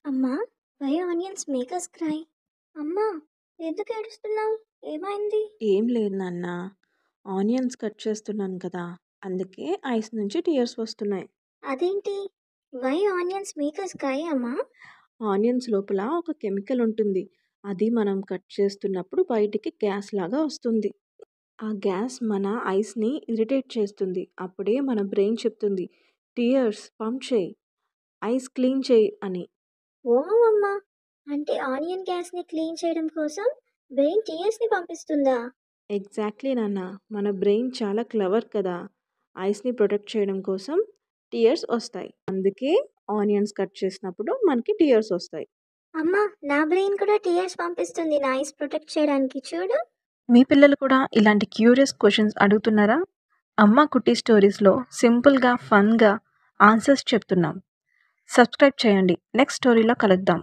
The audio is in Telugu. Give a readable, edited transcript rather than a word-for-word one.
అమ్మా, why onions make us cry? అమ్మా, ఎందుకు ఏడుస్తున్నావు? ఏమైంది? ఏం లేదు నాన్న. ఆనియన్స్ కట్ చేస్తున్నాను కదా, అందుకే ఐస్ నుంచి టీయర్స్ వస్తున్నాయి. అదేంటి? Why onions make us cry అమ్మా? ఆనియన్స్ లోపల ఒక కెమికల్ ఉంటుంది. అది మనం కట్ చేస్తున్నప్పుడు బయటికి గ్యాస్ లాగా వస్తుంది. ఆ గ్యాస్ మన ఐస్ని ఇరిటేట్ చేస్తుంది. అప్పుడే మన బ్రెయిన్ చెప్తుంది, టీయర్స్ పంప్ చేయి, ఐస్ క్లీన్ చేయి అని. ఓ అమ్మా, అంటే ఆనియన్ గ్యాస్ని క్లీన్ చేయడం కోసం బ్రెయిన్ టీయర్స్ని పంపిస్తుందా? ఎగ్జాక్ట్లీ నాన్న. మన బ్రెయిన్ చాలా క్లవర్ కదా. ఐస్ని ప్రొటెక్ట్ చేయడం కోసం టీయర్స్ వస్తాయి. అందుకే ఆనియన్స్ కట్ చేసినప్పుడు మనకి టీయర్స్ వస్తాయి. అమ్మా, నా బ్రెయిన్ కూడా టీయర్స్ పంపిస్తుంది నా ఐస్ ప్రొటెక్ట్ చేయడానికి, చూడు. మీ పిల్లలు కూడా ఇలాంటి క్యూరియస్ క్వశ్చన్స్ అడుగుతున్నారా? అమ్మ కుట్టి స్టోరీస్లో సింపుల్గా ఫన్గా ఆన్సర్స్ చెప్తున్నాం. సబ్స్క్రైబ్ చేయండి. నెక్స్ట్ స్టోరీలో కలుద్దాం.